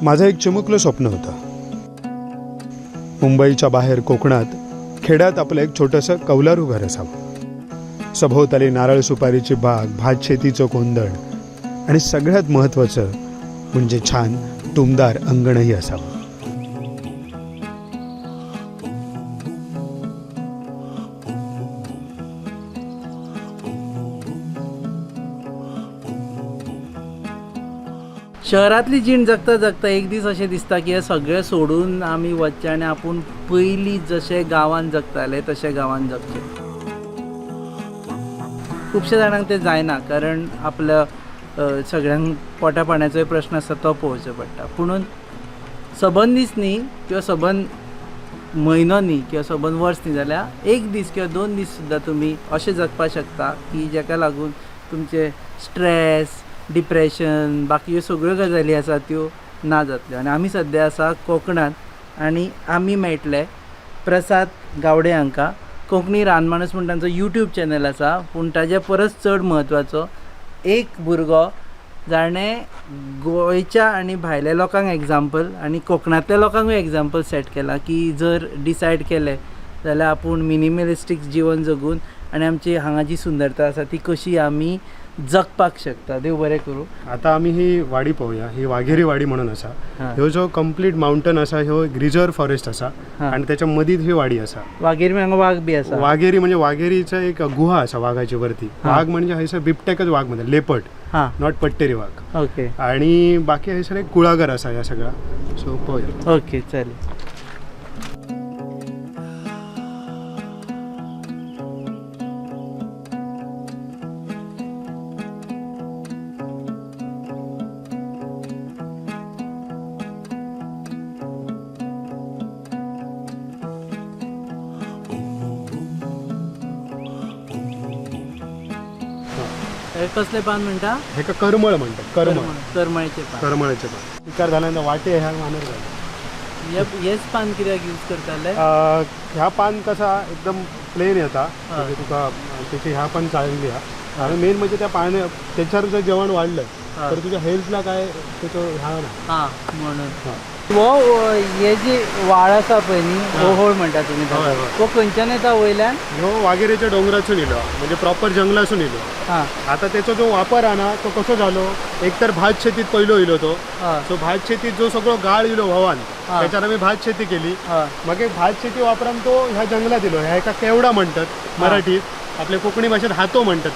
माझं एक चिमुकलं स्वप्न होतं. मुंबईच्या बाहेर कोकणात खेड्यात आपलं एक छोटंसं कौलारू घर असावं. सभोवताली नारळ सुपारीची बाग, भात शेतीचं कोंदण आणि सगळ्यात महत्त्वाचं म्हणजे छान टुमदार अंगणही असावं. शहरातली जीण जगता जगता एक दीस अशें दिसता की हे सगळें सोडून आमी वचचें आनी आपूण पयलीं जशे गांवांत जगताले तशे गांवांत जगचे. खुबशे जाणांक तें जायना, कारण आपल्या सगळ्यांक पोटा पाण्याचोय प्रश्न आसा तो पळोवचो पडटा. पुणून सबंद दीस न्ही किंवा सबंद म्हयनो न्ही किंवा सबंद वर्स न्ही जाल्यार एक दीस किंवा 2 दीस सुद्दां तुमी अशें जगपाक शकता की जेका लागून तुमचे स्ट्रेस, डिप्रेशन, बाकी ह्यो सगळ्यो गजाली आसा त्यो ना जातल्यो. आनी आमी सद्या आसा कोकणांत आनी आमी मेळटले प्रसाद गावडे हांकां. कोंकणी रानमाणूस म्हूण तांचो यूट्यूब चॅनल आसा, पूण ताजे परस चड म्हत्वाचो एक भुरगो जाणें गोंयच्या आनी भायल्या लोकांक एग्जाम्पल आनी कोकणांतल्या लोकांकूय एग्जाम्पल सेट केला की जर डिसायड केलें जाल्यार आपूण मिनिमलिस्टीक जिवन जगून आनी आमची हांगा जी सुंदरता आसा ती कशी आमी जगपाक शकता. देव बरें करूं. आता आम्ही ही वाडी पळोवया. ही वाघेरी वाडी म्हणून असा. ह्यो जो कंप्लीट माउंटन असा ह्यो एक रिजर्व फॉरेस्ट असा आणि त्याच्या मदीत ही वाडी असा. वाघेरी हांगा वाघ बी आसा. वाघेरी म्हणजे वाघेरीचा एक गुहा असा वाघाची वरती. वाघ म्हणजे हयसर बिबटेकच वाघ म्हणतात, लेपर्ड, नॉट पट्टेरी वाघ. ओके. आणि बाकी हयसर एक कुळागर असा या सगळा. सो पळोवया. ओके, चालेल. कसले पान म्हणटा? हे का करमळ म्हणतात. करमळीचे पान. करमळाचे पान. विकार झाल्यानंतर वाटे ह्या मानर झाले. हेच पान कित्याक यूज करताले? ह्या पान कसा एकदम प्लेन येता, म्हणजे तुका त्याची ह्या पण चांगली हा. आणि मेन म्हणजे त्या पाण्या त्याच्यावर जर जेवण वाढलं तर तुझ्या हेल्थला काय त्याचं ह्या ना म्हणून हे जी वाळ आसा पळय न्ही, ओहोळ म्हणटा तुमी, तो खंयच्यान येता वयल्यान? ह्यो वाघेरेच्या डोंगरासून येयलो, म्हणजे प्रॉपर जंगलासून येयलो. आता त्याचा जो वापर आहे ना तो कसो झालो, एक तर भात शेतीत पहिलो येयलो तो. सो भात शेतीत जो सगळो गाळ येयलो व्हावान, त्याच्यावर आम्ही भात शेती केली. मग एक भात शेती वापरून तो ह्या जंगलात येयलो. ह्या एका केवडा म्हणतात मराठीत, आपल्या कोकणी भाषेत हातो म्हणतात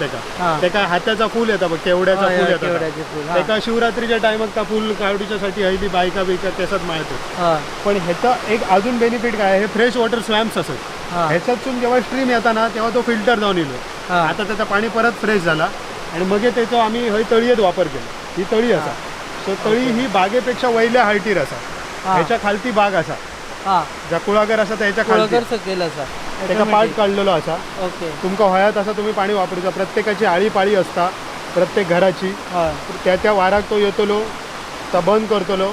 त्याका हाताचा फूल येता बघ, केवड्याचा फूल येतात. त्याका शिवरात्रीच्या टायमाक त्या फूल काढूच्यासाठी हयली बायका बिका केसात माळतात. पण ह्याचा एक अजून बेनिफिट काय, हे फ्रेश वॉटर स्लॅम्प्स असत. ह्याच्यातून जेव्हा स्ट्रीम येता ना तेव्हा तो फिल्टर जाऊन येलो. आता त्याचं पाणी परत फ्रेश झाला आणि मग त्याचा आम्ही हय तळयेत वापर केला. ही तळी असा. सो तळी ही बागेपेक्षा वयल्या हायटीर असा. ह्याच्या खालती बाग असा, ज्या कुळागर असा त्याच्या खालती सकयल असा, त्याचा पार्ट काढलेलो असा. ओके. तुमका होयात असा तुम्ही पाणी वापरूचा. प्रत्येकाची आळी पाळी असता प्रत्येक घराची. त्या वाराक तो येतलो, तो बंद करतलो,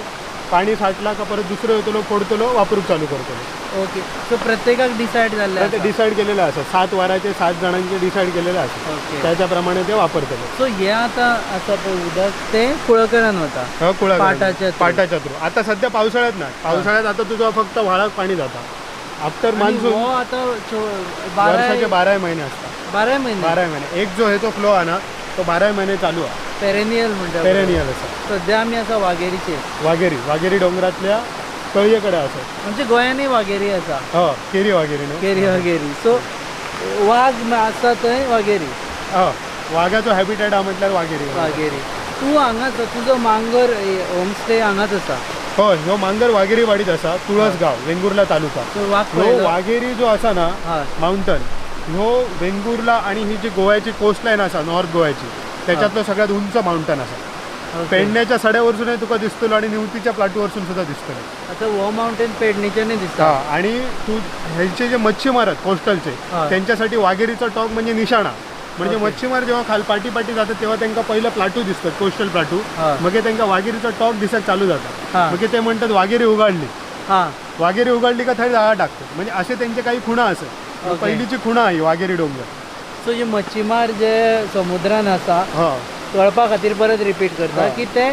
पाणी साठला का परत दुसरं येतलो, फोडतलो, वापरूक चालू करतलो. ओके. सो प्रत्येकाक डिसाईड झालं, ते डिसाईड केलेलं असं 7 वाराचे 7 जणांचे डिसाईड केलेलं असं. त्याच्याप्रमाणे ते वापरतलो. सो हे आता असं उदक ते कुळकरान होता पाटाच्या थ्रू. आता सध्या पावसाळ्यात नाही. पावसाळ्यात आता तुझं फक्त व्हाळाक पाणी जाता. आफ्टर मान्सून आता वर्षाचे 12 महिने असतात. 12 महिने. एक जो आहे तो फ्लो आहे ना तो 12 महिने चालू आहे. पेरेनियल म्हणतात. पेरेनियल असा. सध्या आम्ही असा वाघेरीचे वाघेरी डोंगरातल्या तळयेकडे असं. म्हणजे गोंयानूय वाघेरी असा. हो, केरी वाघेरी न्हू. केरी वाघेरी. सो वाघ आसा थंय वाघेरी. वाघाचो हॅबिटेट हा म्हटल्यार वाघेरी. तू हांगाच तुझो मांगर होमस्टे हांगाच आसा? हो, ह्यो मांगर वाघेरी वाडीत असा, तुळसगाव, वेंगुर्ला तालुका. वाघेरी जो असा ना माउंटन, ह्यो वेंगुर्ला आणि ही जी गोव्याची कोस्टलाईन असा, नॉर्थ गोव्याची, त्याच्यातलं सगळ्यात उंच माउंटन असा. पेडण्याच्या सड्यावरसूनही तुका दिसतलो आणि निवतीच्या प्लाटूवरसून सुद्धा दिसतलो. आता हो माउंटेन पेडणेच्याने दिसता. आणि तू ह्यांचे जे मच्छीमार आहेत कोस्टलचे, त्यांच्यासाठी वाघेरीचा टॉक म्हणजे निशाणा. म्हणजे मच्छीमार जेव्हा पाटी जातात तेव्हा त्यांना पहिलं प्लाटू दिसतात, कोस्टल प्लाटू. मग त्यांना वाघेरीचा टॉक दिसत चालू जातात. मग ते म्हणतात वाघेरी उघडली. वाघेरी उघडली का थंय जाळा टाकतात. म्हणजे असे त्यांचे काही खुणा असत. पहिलीची खुणा आहे वाघेरी डोंगर. सो जे मच्छीमार जे समुद्रान आसा तळपा खातीर परत रिपीट करता की ते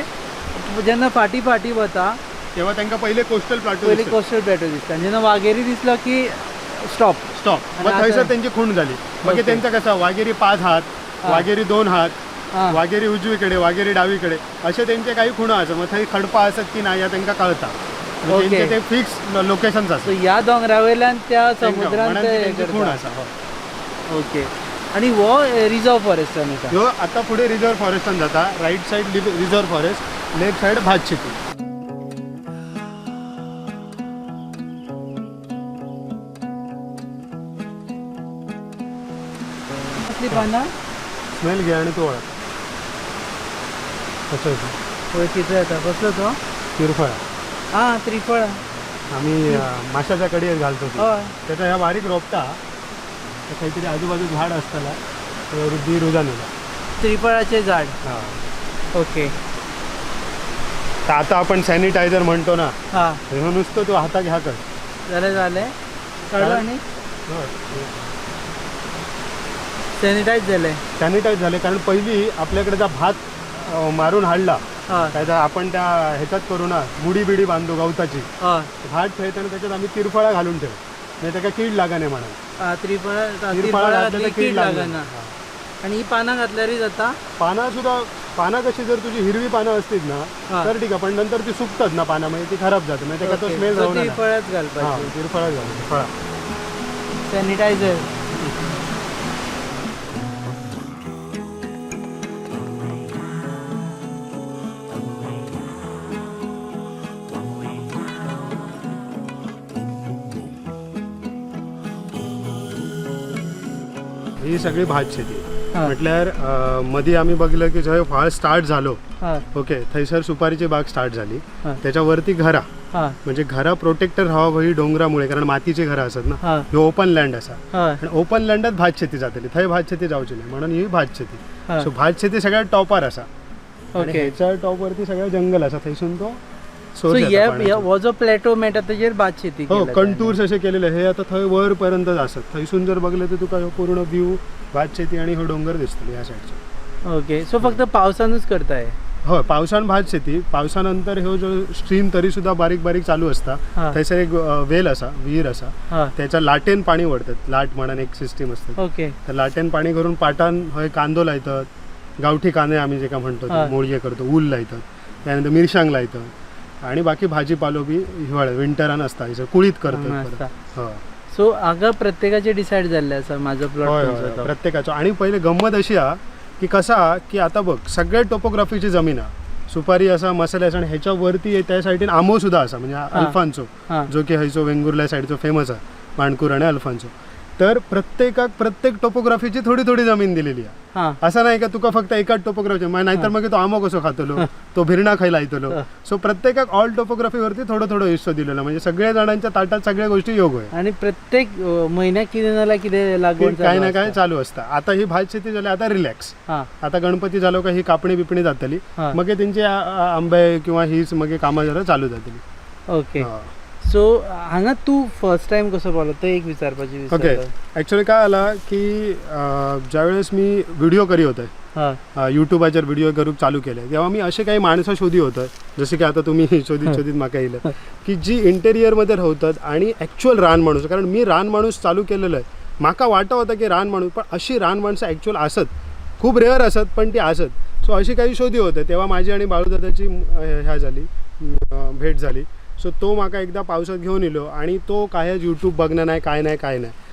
जेन्ना फाटी वता तेव्हा त्यांना पहिले कोस्टल प्लाटो पहिले कोस्टल प्लॅटो दिसता जेन्ना वाघेरी दिसलो की स्टॉप. मग थंयसर त्यांची खूण झाली. मग Okay. त्यांचा कसा वाघेरी 5 हात, वाघेरी 2 हात, वाघेरी उजवीकडे, वाघेरी डावीकडे असे त्यांचे काही खुणा असतात. मग थंय खडपा असत की नाही या त्यांना कळता. Okay. त्यांचे ते फिक्स लोकेशन्स असतात. सो ह्या दोंगरावयल्यान त्या समुद्रांत म्हणून हे त्यांची खूण करता. आसा. हो. ओके. आणि हो रिझर्व फॉरेस्टान येता. ह्यो आता पुढे रिझर्व फॉरेस्टान जाता. Right side reserve forest, left side भात शेती. कसली पानां? स्मेल घे आणि तो ओळख. कसं येतं वळखीचो येता. कसलो तो? तिरफळा. हां त्रिफळा. आम्ही माशाच्या कडीत घालतो ती. हय. त्याचा ह्या बारीक रोपटा तर काहीतरी आजूबाजू झाड असताना वृद्धी रुजान येला. त्रिफळाचे झाड. हां. ओके. तर आता आपण सॅनिटायझर म्हणतो ना, हां हे नुसतं तू हाताक ह्या कर. जालें काढू आणि सॅनिटायज जालें. सॅनिटाईज झाले. कारण पहिली आपल्याकडे भात मारून हाडला हय त्याचा आपण त्या ह्याच्यात करू ना, मुडी बिडी बांधू गवताची. हय. भात ठेवताना त्याच्यात आम्ही तिरफळा घालून ठेव, नाही त्याला कीड लागा नाही म्हणून. त्रिफळा तिरफळा घातलं घातली तर कीड कीड लागना. लागणार. आणि ही पानां घातल्यारी जाता. पानं कशी जर तुझी हिरवी पानं असतील ना हा. तर ठीक आहे, पण नंतर ती सुकतात ना पानामध्ये, ती खराब जाते. म्हणजे त्याचा तो स्मेल जाऊ नये. त्रिफळाच घालपाची. तिरफळा घालू. फळा. सॅनिटायझर. ही सगळी भात शेती. हा. म्हटल्यार मध्ये आम्ही बघितलं की जेव्हा फाळ स्टार्ट झालो, हां ओके, थंयसर सुपारीची बाग स्टार्ट झाली. हा. त्याच्यावरती घरा, हां म्हणजे घरा प्रोटेक्टर राहावं ही डोंगरामुळे, कारण मातीची घरं असतात ना. हां ही ओपन लँड असा हां आणि ओपन लँडात भात शेती जातली. थंय भात शेती जावची नाही म्हणून ही भात शेती. हां. सो भात शेती सगळ्यात टॉपर असा. आणि ओके. ह्याच्या टॉपवरती सगळं जंगल असा, थंयसून तो सो source येता पाण्याचा. हो जो प्लॅटो मेळटा तेजेर भात शेती हो, केल्या कंटूर्स असे केलेले. हे आता थंय वर पर्यंत असत. थंयसून जर बघले तर तुका ह्यो पूर्ण व्ह्यू भात शेती आणि हो डोंगर दिसतले ह्या साईडचे. त्यांनी. ओके. सो फक्त पावसानूच करताय. हो, पावसान भात शेती. पावसानंतर ह्यो जो स्ट्रीम तरी सुद्धा बारीक बारीक चालू असता. हां थंयसर एक वेल असा, विहीर असा, हां त्याच्या लाटेन पाणी वडतात. लाट म्हणून एक सिस्टीम असते. ओके. तर लाटेन पाणी करून पाटान हय कांदो लायतात. गावठी कांदे आम्ही जे का म्हणतो ते हां. मोळये करतो, ऊल लायतात. त्यानंतर मिरसांग लायतात. आणि बाकी भाजीपालो बी हिवाळ्यात विंटरान असता. हयसर कुळीत करतात आसता. परत. हो. सो हांगा प्रत्येकाचे डिसायड जाल्ले आसा माझो होय, प्लॉट होय, प्रत्येकाचो. आणि पहिले गंमत अशी हा की कसा की आता बघ सगळ्या टोपोग्राफीची जमीन हा. सुपारी असा, मसाले असा, आणि ह्याच्या वरती त्या साईडीन आंबो सुद्धा असा, म्हणजे अल्फान्सो, हां जो की हयचो वेंगुर्ला साईडचो फेमस आहे, माणकूर आणि अल्फान्सो. तर प्रत्येक टोपोग्राफीची थोडी थोडी जमीन दिलेली आहे. हां असं नाही का तुका फक्त एकाच टोपोग्राफी, नाहीतर मग तो आंबो कसो खातलो, तो भिरणा खायला येतलो. सो प्रत्येकाक ऑल टोपोग्राफीवरती थोडं थोडं हिस्सो दिलेला, म्हणजे सगळ्या जणांच्या ताटात सगळ्या गोष्टी योग आहे. आणि प्रत्येक म्हयन्याक कितें नाल्यार कितें लागवड काही ना काही चालू असतं. आता ही भात शेती झाली, आता रिलॅक्स. हां आता गणपती झालो का ही कापणी बिपणी जातली. हां. मग त्यांचे आंबे किंवा हीच मग कामां जरा चालू जातली. ओके. हा. सो हांगा तू फर्स्ट टाइम कसो पावलो तो एक विचारपाची ओके. ॲक्च्युली काय आला की ज्यावेळेस मी व्हिडिओ करी होते, हां युट्यूबाचेर व्हिडिओ करूक चालू केले, तेव्हा मी असे काही माणसं शोधी होतं, जसे की आता तुम्ही शोधित म्हाका येयलं, की जी इंटेरियरमध्ये राहतात आणि ॲक्च्युअल रान माणूस. कारण मी रान माणूस चालू केलेलं आहे. म्हाका वाटत होतं की रान माणूस, पण अशी रान माणसं ॲक्च्युअल असत, खूप रेअर असत, पण ती असत. सो अशी काही शोधी होते. तेव्हा माझी आणि बाळूदादाची ह्या झाली, भेट झाली. सो तो म्हाका एकदा पावसात घेऊन येलो, आणि तो काय यूट्यूब बघणं नाही, काय नाही,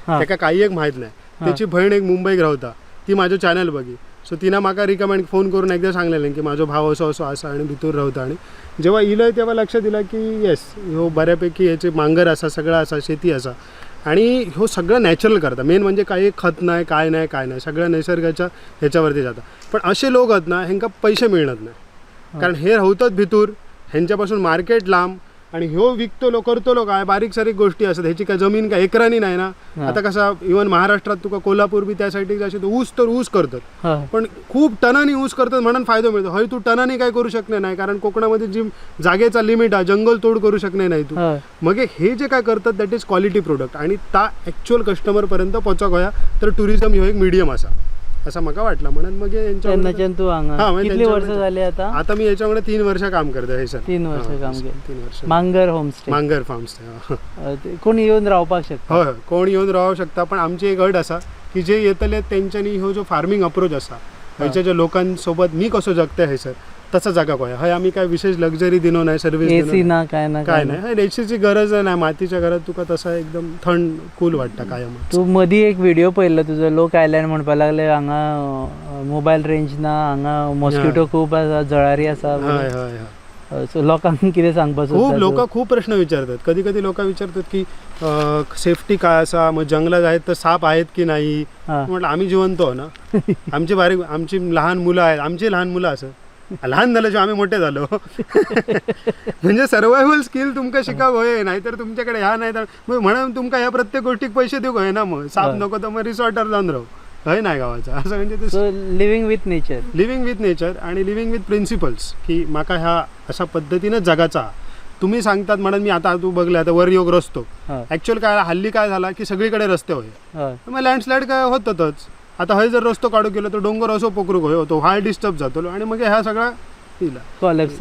त्याका काही एक माहीत नाही. त्याची बहीण एक मुंबईक रावता, ती माझं चॅनल बघी. सो तिनं म्हाका रिकमेंड फोन करून एकदा सांगलेलें की माझो भाव असो असो असा आणि भितूर रावता. आणि जेव्हा इलय तेव्हा लक्ष दिलं की येस, ह्यो बऱ्यापैकी ह्याचे मांगर असा, सगळं असा, शेती असा, आणि ह्यो सगळं नॅचरल करता. मेन म्हणजे काही खत नाही, काय नाही, सगळं निसर्गाच्या ह्याच्यावरती जाता. पण असे लोक आहेत ना, ह्यांका पैसे मिळत नाही, कारण हे राहतात भितूर, ह्यांच्यापासून मार्केट लांब, आणि ह्यो विकतलो करतलो काय, बारीक सारीक गोष्टी असतात. ह्याची काय जमीन काय एकरांनी नाही ना. आता कसा इवन महाराष्ट्रात तुका कोल्हापूर बी त्या साईडीक जाशील तर ऊस करतात, पण खूप टनानी ऊस करतात म्हणून फायदो मिळतो. हय तू टनानी काय करू शकणे नाही, कारण कोकणामध्ये जी जागेचा लिमिट आहे, जंगल तोड करू शकणे नाही तू. मग हे जे काय करतात दॅट इज क्वालिटी प्रोडक्ट, आणि ता ॲक्च्युअल कस्टमरपर्यंत पोचक होया. तर टुरिझम ह्यो एक मिडियम असा. असं म्हाका वाटलं म्हणून मग तेन्नाच्यान तू हांगा कितली वर्सां जाली आता मी याच्यामध्ये 3 वर्ष काम करतो हे सर 3 वर्ष काम केलं 3 वर्ष मांगर होमस्टे मांगर फार्म स्टे कोण येऊन रावपाक शकता हय कोण येऊन रावू शकता पण आमची एक अट आसा की जे येतले तेंच्यांनी ह्यो जो फार्मिंग अप्रोच आसा थंयच्या ज्या लोकांसोबत मी कसो जगता हे सर तसा जागा पळय हय आमी काय विशेष लक्झरी दिनो नाही सर्व्हिस एसी ना काय नाही हय एसीची गरज नाही मातीच्या घरात तुका तसा एकदम थंड कूल वाटता कायम तू मदीं एक व्हिडिओ पळयल्लो तुजो लोक आयल्यान म्हणपा लागले हांगा मोबायल रेंज ना हांगा मॉस्किटो खूब आसा जळारी आसा हय हय हय सो लोकांक कितें सांगपाचो खूप लोक खूप प्रश्न विचारतात कधी कधी लोक विचारतात की सेफ्टी काय असा मग जंगलात आहेत तर साप आहेत की नाही म्हटलं आम्ही जिवंत हो ना आमची लहान मुलं आहेत आमची लहान मुलं असं लहान झालं जेव्हा आम्ही मोठे झालो म्हणजे सर्वायवल स्किल तुमका शिकाव होय नाहीतर तुमच्याकडे ह्या नाही तर म्हणून तुमका ह्या प्रत्येक गोष्टीक पैसे देऊ होय ना मग साप नको तर मग रिसॉर्टवर जाऊन राहू हय नाही गावाचा असं म्हणजे लिव्हिंग विथ नेचर आणि लिव्हिंग विथ प्रिन्सिपल्स की माका ह्या अशा पद्धतीनं जगाचा तुम्ही सांगतात म्हणून मी आता तू बघले आता वर योग रस्तो ऍक्च्युअल काय हल्ली काय झाला की सगळीकडे रस्ते होय मग लँडस्लाईड काय होतच आता हय जर रस्तो काढू गेलो तर डोंगर असो पोकरूक होय तो हाय डिस्टर्ब जातो आणि मग ह्या सगळा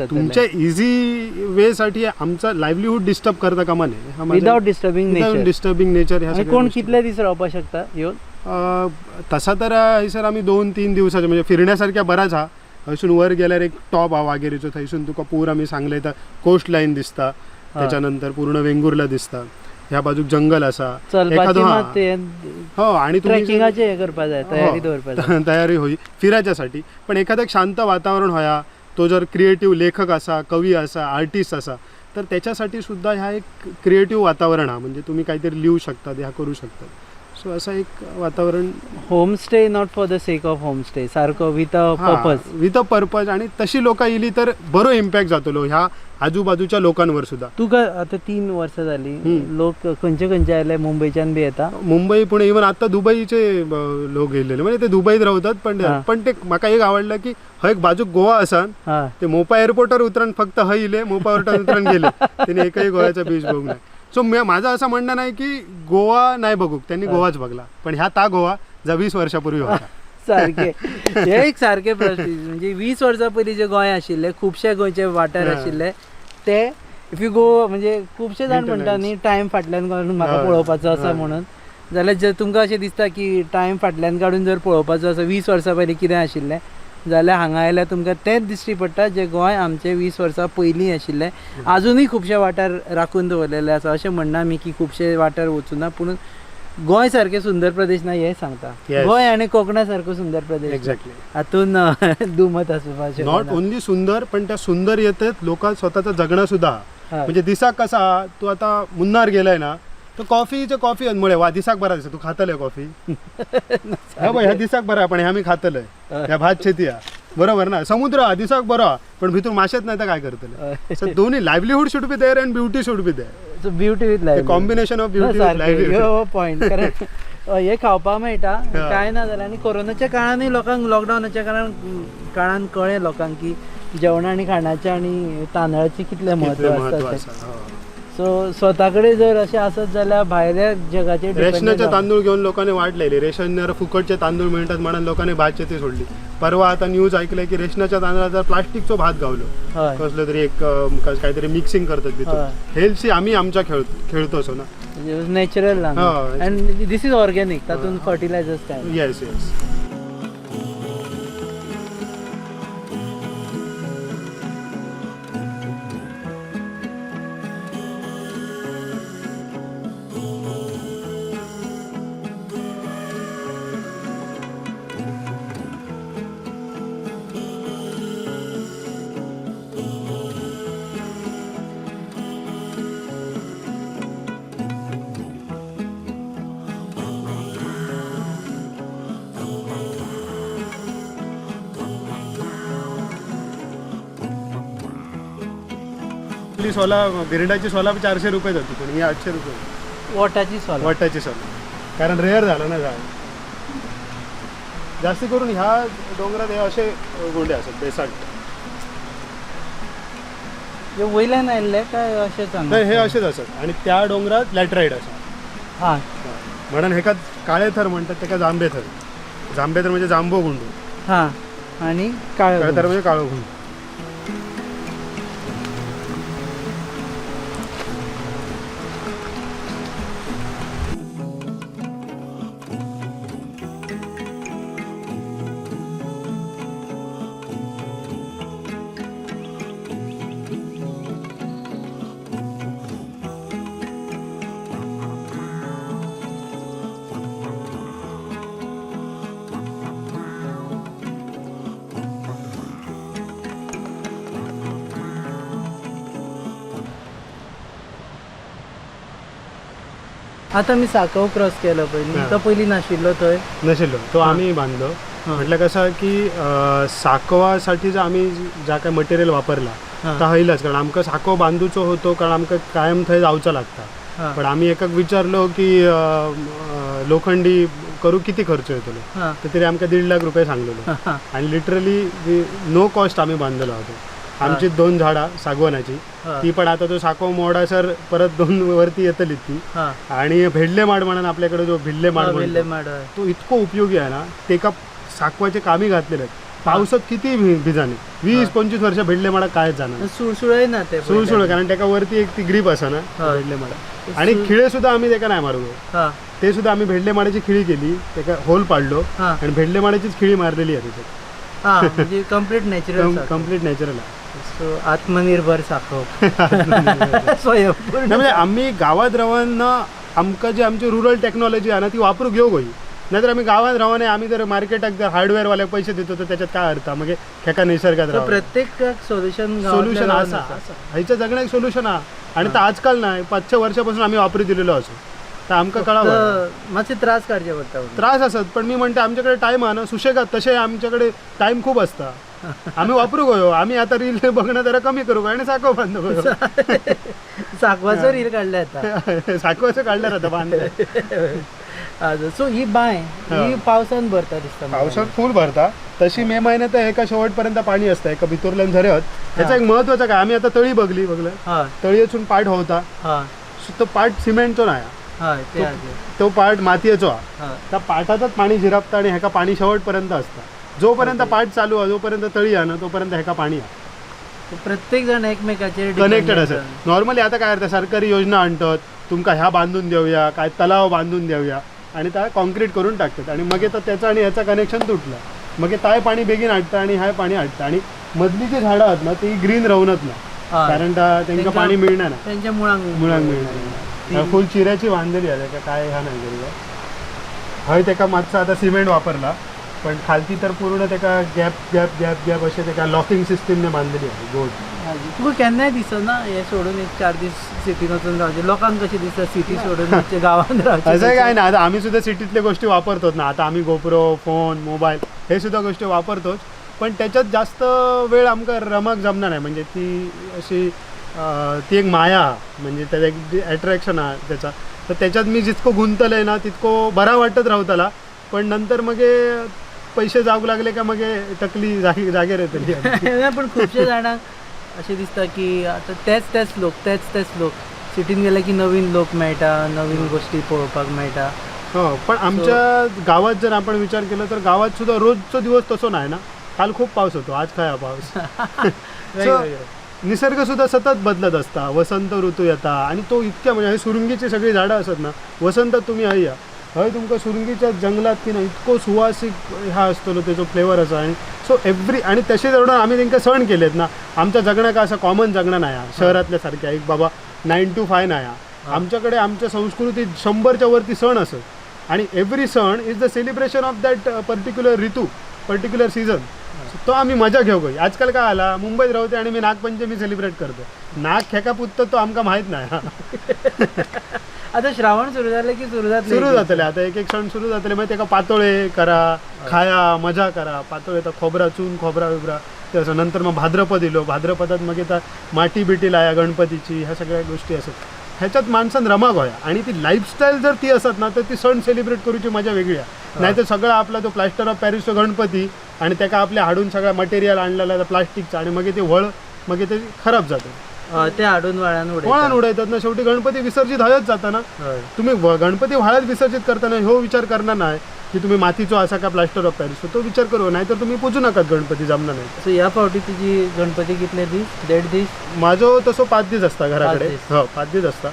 तुमच्या इझी वे साठी आमचा लाईव्हलीहूड डिस्टर्ब करता कामा नये विदाउट डिस्टर्बिंग नेचर कोण कितले दीस रावपाक शकता येऊन तसा तर सर आम्ही 2-3 दिवसाचे म्हणजे फिरण्यासारख्या बराच हा हयसून वर गेल्यार एक टॉप हा वाघेरीचो थंयसून तुका पूर आमी सांगले तर कोस्ट लाईन दिसता त्याच्यानंतर पूर्ण वेंगुर्ला दिसता ह्या बाजूक जंगल असा आणि तयारी होई फिरायच्यासाठी पण एखादं शांत वातावरण होया तो जर क्रिएटिव्ह लेखक असा कवी असा आर्टिस्ट असा तर त्याच्यासाठी सुद्धा ह्या एक क्रिएटिव्ह वातावरण हा म्हणजे तुम्ही काहीतरी लिहू शकता ह्या करू शकता सो असं एक वातावरण homestay not for the sake of homestay सारखं विथ अ पर्पज आणि तशी लोक येयली तर बरो इम्पॅक्ट जातलो ह्या आजूबाजूच्या लोकांवर सुद्धा तुका आता 3 वर्ष झाली लोक खंयचे आयले मुंबईच्यान बी येता मुंबई पुणे इवन आता दुबईचे लोक गेलेले म्हणजे ते दुबईत राहतात पण ते म्हाका एक आवडलं की हय एक बाजूक गोवा असा ते मोपा एअरपोर्टवर उतरण फक्त हय इले मोपा एअरपोर्टवर उतरण गेले त्याने एकही गोव्याचा बीच बघू नाही सो माझं असं म्हणणं नाही की गोवा नाही बघू त्यांनी गोवाच बघला पण ह्या ता गोवा जा 20 वर्षापूर्वी होता सारखे हे एक सारखे प्रश्न म्हणजे 20 वर्सां पयलीं जे गोंय आशिल्ले खुबशे गोंयचे वाठार आशिल्ले ते इफ यू गो म्हणजे खुबशे जाण म्हणटा न्ही टायम फाटल्यान काडून म्हाका पळोवपाचो आसा म्हणून जाल्यार जर तुमकां अशें दिसता की टायम फाटल्यान काडून जर पळोवपाचो आसा 20 वर्सां पयलीं कितें आशिल्लें जाल्यार हांगा आयल्यार तुमकां तेंच दिश्टी पडटा जे गोंय आमचे 20 वर्सां पयलीं आशिल्लें आजुनूय खुबशे वाठार राखून दवरलेले आसा अशें म्हणना आमी की खुबशे वाठार वचूना पूण गोंय सारखे सुंदर प्रदेश ना हे सांगता गोंय आणि कोकणा सारको सुंदर प्रदेश एक्झॅक्टली हातून दुमत आसपाचे नॉट ओनली सुंदर पण त्या सुंदर येतात लोक स्वतःचं जगणं सुद्धा म्हणजे दिसाक कसा तू आता मुन्नार गेलाय ना तर कॉफी मुळे वा दिसाक बरा दिसता तू खातलंय कॉफी ह्या दिसाक बरा पण ह्या मी खातलंय ह्या भात शेती बरोबर ना समुद्र दिसाक बरा पण भितून माशेत नाही तर काय करतले दोन्ही livelihood should be there and beauty should be there beauty with life combination of beauty with livelihood point हे खावपाक मेळटा काय ना जाल्यार आनी कोरोनाच्या काळानूय लोकांक लॉकडावनाच्या काळान कळ्ळें लोकांक की जेवणा आनी खाणाचें आनी तांदळाचें कितलें म्हत्व आसता सो स्वता कडेन जर अशें आसत जाल्यार भायल्या जगाचेर रेशनाचे तांदूळ घेऊन लोकांनी वाट लायली रेशनार फुकटचे तांदूळ मेळटात म्हणून लोकांनी भात शेती सोडली परवा आता न्यूज ऐकलंय की रेशनाच्या तांदळात प्लास्टिकचो भात गावलो कसलो तरी एक काहीतरी मिक्सिंग करतात तिथून हेल्थशी आम्ही आमच्या खेळतो असो ना natural and this is organic तातूंत फर्टिलायझर्स काय येस येस सोला बिरडाची सोला 400 रुपये जातो पण ही 800 रुपये वटाची सोला कारण रेअर झालं ना झाड जास्ती करून ह्या डोंगरात हे असे गोंडे असतात बेसाल्ट वयल्यान आयल्ले काय अशें नाही हे असेच असतात आणि त्या डोंगरात लॅटराईट असतात म्हणून हेका काळे थर म्हणतात त्याका जांबे थर जांबेतर म्हणजे जांभो गुंडू, हां, आणि काळं कळतर म्हणजे काळो गुंडू. आता मी साकव क्रॉस केलं पयलीं, हां. तो पयलीं नाशिल्लो थंय. नशिल्लो तो आम्ही बांधलो. म्हटलं कसं की साकवासाठी जर आम्ही ज्या काय मटेरियल वापरला हां. तर हयलाच, कारण आमकां साकव बांदूचो होतो, कारण आमकां कायम थंय जावचा लागता. हां. पण आम्ही एकाक विचारलो की लोखंडी करू किती खर्च येतलो, हां. तर तरी आमकां 1.5 लाख रुपये सांगलेलो. हां. आणि लिटरली नो कॉस्ट आम्ही बांधलेलो होतो. आमची 2 झाडां सागवानाची, हां. ती पण आता तो साकव मोडासर परत 2 वरती येतली ती. हां. आणि भेडले माड म्हणून आपल्याकडे जो भिल्ले माड वेल्ले म्हणतो, माड हय. तो इतको उपयोगी आहे ना. ते का साकवाचे कामी घातलेले आहेत. पावसात किती भिजाने 20-25 वर्ष भेडले माडा काय जाणार सुळसुळय ना ते सुळसुळ, कारण त्याका वरती एक ती ग्रीप असा ना हय. भेडले माडा. आणि खिळे सुद्धा आम्ही त्याका नाही मारू, हां. ते सुद्धा आम्ही भेडले माडाची खिळी केली, त्याका होल पाडलो हां. आणि भेडले माडाचीच खिळी मारलेली आहे त्याच्यात. हां, म्हणजे कम्प्लीट नॅचरल. कम्प्लीट नॅचरल आहे. सो आत्मनिर्भर साखव. स्वयंपूर्ण. म्हणजे आम्ही गावात राहून आमकां जी आमची रुरल टेक्नॉलॉजी आहे ना ती वापरूक घेऊ गई. नाहीतर आम्ही गावात राहून आम्ही जर मार्केटाक जर हार्डवेअरवाले पैसे देतो तर त्याच्यात काय अर्थ, मग खेका निसर्गात So राहू. प्रत्येक सोल्युशन सोल्युशन असा ह्याच्या जगण्याक सोल्युशन हा. आणि तर आजकाल नाही 5-6 वर्षापासून आम्ही वापरू दिलेलो असो, तर आमकां कळावं. मातशे त्रास काडचे पडटा. त्रास असत, पण मी म्हणते आमच्याकडे टाइम आहे ना सुशेगात, तसे आमच्याकडे टाइम खूप असता. आम्ही वापरू गयो. आम्ही आता रील बघणं जरा कमी करू आणि साखव बांधू गयो. साकवाचो रील काढला आता. साखवाचं काढलं आता बांधलं. सो ही बाय ही पावसान भरता दिसता. पावसात फुल भरता. तशी मे महिन्यात एका शेवटपर्यंत पाणी असतं, एका भितरल्यान झऱ्यात. ह्याचा एक महत्वाचं काय, आम्ही आता तळी बघलं, हां. तळी असून पाट होता. हां. तो पाट सिमेंटचो नाही, हय ते आहे. तो पाट मातयेचो हा. हां. त्या पाटातच पाणी झिरपता आणि ह्याका पाणी शेवटपर्यंत असतं. जोपर्यंत पाट चालू आहे, जोपर्यंत तळी आहे ना, तोपर्यंत ह्याका पाणी आहे. प्रत्येक जण एकमेकाचेर कनेक्टेड असत. नॉर्मली आता काय करतात, सरकारी योजना आणतात, तुमका ह्या बांधून देऊया, काय तलाव बांधून देऊया, आणि त्या कॉन्क्रीट करून टाकतात. आणि मग तर त्याचं आणि ह्याचं कनेक्शन तुटलं, मग ताय पाणी बेगीन हाडतं आणि हाय पाणी हाडतं. आणि मधली जी झाडं आहेत ना ती ग्रीन राहूनच ना, कारण त्यांना पाणी मिळणार ना, त्यांच्या मुळांक मिळणार. फुल चिऱ्याची बांधलेली आहे का काय, ह्या नाही केलेलं हय. त्याका मागचा आता सिमेंट वापरला, पण खालती तर पूर्ण त्याका गॅप गॅप गॅप गॅप असे त्याका लॉकिंग सिस्टीमने बांधलेली आहे गोड. तुका केन्नाय दिसना हे सोडून 1-4 दीस सिटीन वचून रावचे. लोकांक कशें दिसता सिटी सोडून गांवांत रावचे. असं काय नाही, आता आम्ही सुद्धा सिटीतल्या गोष्टी वापरतोच ना. आता आम्ही गोप्रो, फोन, मोबाईल हे सुद्धा गोष्टी वापरतोच, पण त्याच्यात जास्त वेळ आमका रमक जमणार नाही. म्हणजे ती अशी ती एक माया, म्हणजे त्याचा एक अट्रॅक्शन आहे त्याचा. तर त्याच्यात मी जितकं गुंतलंय ना तितको बरा वाटत रावताला, पण नंतर मग पैसे जावक लागले का मग तकली जागेर येतली. पण खुबशे जाणांक अशें दिसता की आता तेच लोक सिटीन गेले की नवीन लोक मेळटा, नवीन गोष्टी पळोवपाक मेळटा. हो, पण आमच्या गावात जर आपण विचार केला तर गावात सुद्धा रोजचा दिवस तसो नाही ना. काल खूप पाऊस होतो, आज काय पाऊस. निसर्ग सुद्धा सतत बदलत असता. वसंत ऋतू येता आणि तो इतक्या, म्हणजे हे सुरुंगीची सगळी झाडं असत ना, वसंतात तुम्ही हय हय तुमका सुरुंगीच्या जंगलात की ना इतको सुवासिक ह्या असतो त्याचो फ्लेवर असा. आणि सो एव्हरी, आणि तसे जवळ आम्ही त्यांना सण केलेत ना. आमच्या जगणं का असं कॉमन जगणं नाही शहरातल्या सारख्या एक बाबा 9 to 5 नाही. आमच्याकडे आमच्या संस्कृतीत 100च्या वरती सण असत, आणि एव्हरी सण is the celebration of that particular ऋतू, पर्टिक्युलर सीझन. तो आम्ही मजा घेऊ गई. आजकाल काय आला, मुंबईत राहते आणि मी नागपंचमी सेलिब्रेट करतो. नाग खेका पुत्त तो आमका माहित नाही. आता श्रावण सुरू झालं की सुरू जातले आता एक सण सुरू जातले. मग त्याका पातोळे करा, खाया, मजा करा. पातोळे तर खोबरा चून, खोबरा बिबरा ते असं. नंतर मग भाद्रपद इलो, भाद्रपदात मग येतात माटी बिटी लाया गणपतीची, ह्या सगळ्या गोष्टी असत. ह्याच्यात माणसान रमाक होया. आणि ती लाईफस्टाईल जर ती असत ना तर ती सण सेलिब्रेट करूची मजा वेगळी आहे. नाहीतर सगळा आपला तो प्लास्टर ऑफ पॅरिसचा गणपती, आणि त्याका आपल्या हाडून सगळा मटेरियल आणलेला प्लास्टिकचा, आणि मग ते वळ मग ते खराब जातं. ते हाडून वाळान उडयतात ना. शेवटी गणपती विसर्जित हयच जाता ना. तुम्ही गणपती व्हाळ्यात विसर्जित करताना हो विचार करणार नाही की तुम्ही मातीचो असा का प्लास्टर ऑफ पॅरिस तो विचार करू, नाहीतर तुम्ही पोचू नका गणपती जमना नाही. सो ह्या फावटी तुझी गणपती कितले दीस 1.5 दीस? माझो तसो 5 दीस असता घराकडे. 5 दीस. हो 5 दीस असता.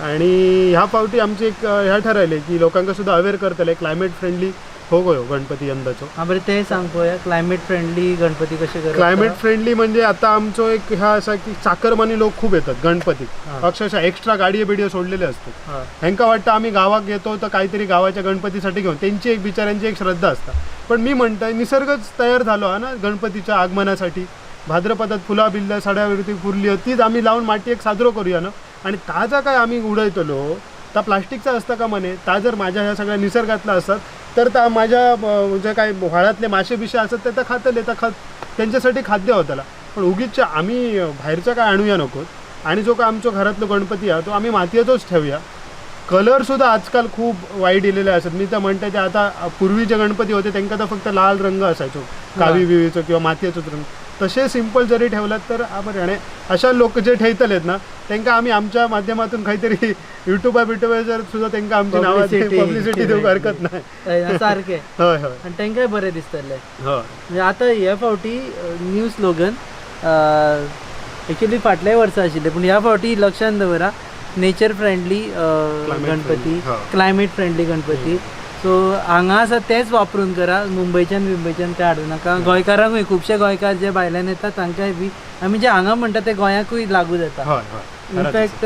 आणि ह्या फावटी आमची एक ह्या ठरवले की लोकांका सुद्धा अवेअर करतले क्लायमेट फ्रेंडली हो गयो गणपती यंदाचो. हां बरें ते सांग पळोवया क्लायमेट फ्रेंडली गणपती कशे करप. क्लायमेट फ्रेंडली म्हणजे आता आमचो एक ह्या असा की चाकरमानी लोक खूप येतात गणपतीत. हां. अक्षरशः एक्स्ट्रा गाडये बिडये सोडलेले असतात. हां ह्यांका वाटतं आम्ही गावात येतो तर काहीतरी गावाच्या गणपतीसाठी घेऊन, त्यांची एक बिचाऱ्यांची एक श्रद्धा असता. पण मी म्हणतोय निसर्गच तयार झालो हा ना गणपतीच्या आगमनासाठी. भाद्रपदात फुला बिल्ल्या साड्यावरती फुरली तीच आम्ही लावून माती एक साजरो करूया ना. आणि ताजा काय आम्ही उडयतलो ता प्लास्टिकचा असता का म्हणे, ता जर माझ्या ह्या सगळ्या निसर्गातला असतात तर ता माझ्या जे काय व्हाळातले मासे बिशे असतात ते तर खातले, तर त्यांच्यासाठी खाद्य होताला. पण उगीच आम्ही बाहेरचा काय आणूया नको. आणि जो काय आमच्या घरातलो गणपती आहे तो आम्ही मातयेचोच ठेवूया. कलरसुद्धा आजकाल खूप वाईट दिलेले असतात. मी तर म्हणते ते आता पूर्वीचे गणपती होते त्यांना तर फक्त लाल रंग असायचो, कावी बिवीचो किंवा मातयेचोच रंग. तसे सिंपल जरी ठेवलात तर आपण. आणि अशा लोक जे ठेवतलेत ना त्यांना आम्ही आमच्या माध्यमातून काहीतरी युट्यूबर जर सुद्धा त्यांना आमची नावाची पब्लिसिटी देऊ हरकत नाही. सारखे. होय होय. आणि तांकांय बरें दिसतले. होय म्हणजे आता ह्या फावटी न्यू स्लोगन एक्चुअली फाटल्या वर्सा आशिल्ले पूण ह्या फावटी लक्षांत दवरा nature friendly Ganpati, climate friendly Ganpati. So हांगा आसा तेच वापरून करा, मुंबयच्यान काय हाडूं नाका. गोंयकारांकूय खुबशे गोंयकार जे भायल्यान येतात तांकांय बी आमी जे हांगा म्हणटा ते गोंयाकूय लागू जाता. होय होय. इनफॅक्ट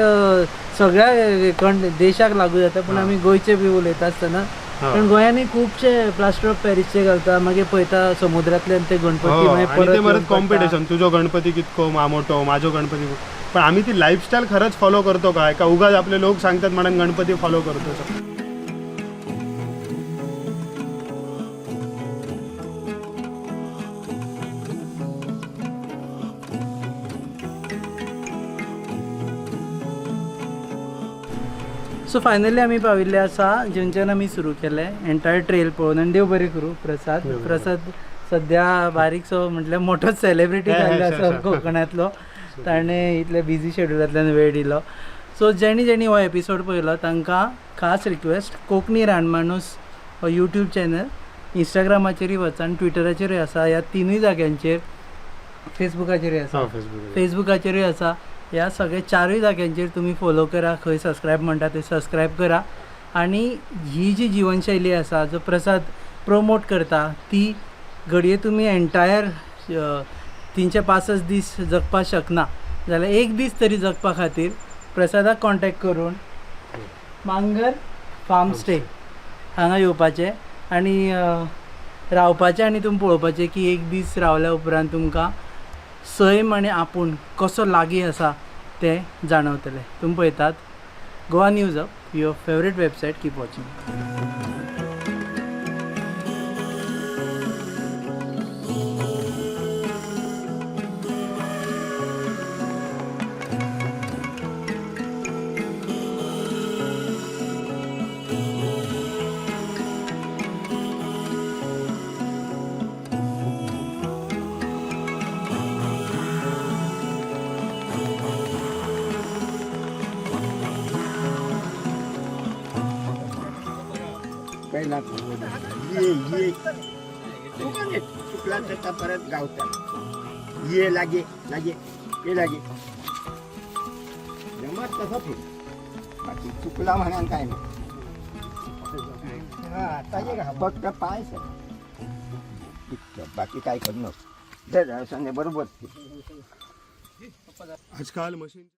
सगळ्या देशाक लागू जाता. पूण आमी गोंयचे बी उलयता आसतना कारण गोंयांनी खुबशे प्लास्टर ऑफ पॅरिसचे घालता, मागीर पळयता समुद्रांतल्यान ते गणपती मागीर आणि ते परत कॉम्पिटिशन, तुझो गणपती कितको मोठो, माझो गणपती. पण आम्ही ती लाईफस्टाईल खरंच फॉलो करतो काय का उगाच आपले लोक सांगतात म्हणून गणपती फॉलो करतो. सो फायनली आमी पाविल्ले आसा जेंच्यान आमी सुरू केले एंटायर ट्रेल पळोवन. आनी देव बरें करूं प्रसाद सद्या बारीकसो म्हटल्यार मोठोच सेलिब्रिटी जाल्लो आसा कोकणांतलो. ताणें इतले बिजी शेड्युलांतल्यान वेळ दिलो. सो जेणी हो एपिसोड पळयलो तांकां खास रिक्वेस्ट, कोंकणी रानमाणूस हो यूट्यूब चॅनल इंस्टाग्रामाचेरूय वचा आनी ट्विटराचेरूय आसा. ह्या तिनूय जाग्यांचेर, फेसबुकाचेरूय आसा, फेसबुकाचेरूय आसा. ह्या सगळे 4 जाग्यांचेर तुम्ही फॉलो करा. खंय सबस्क्रायब म्हणटा ते सबस्क्रायब करा. आणि ही जी जीवनशैली आसा जो प्रसाद प्रमोट करता ती घडये तुमी एंटायर 365 दीस जगपाक शकना जाल्यार एक दीस तरी जगपा खातीर प्रसादाक कॉन्टॅक्ट करून मांगर फार्म स्टे हांगा येवपाचें आनी रावपाचें. आनी तुमी पळोवपाचें की एक दीस रावल्या उपरांत तुमकां सैम आनी आपूण कसो लागीं आसा तें जाणवतलें. तुमी पळयतात Goa news up, your favourite website. Keep watching. पहिला ये चुकला तर परत गावतात. ये लागे ते लागे जमत तसं फिर बाकी चुकला म्हणा काय नाही. हा फक्त पाय बाकी काय करू नको बरोबर. आजकाल मशीन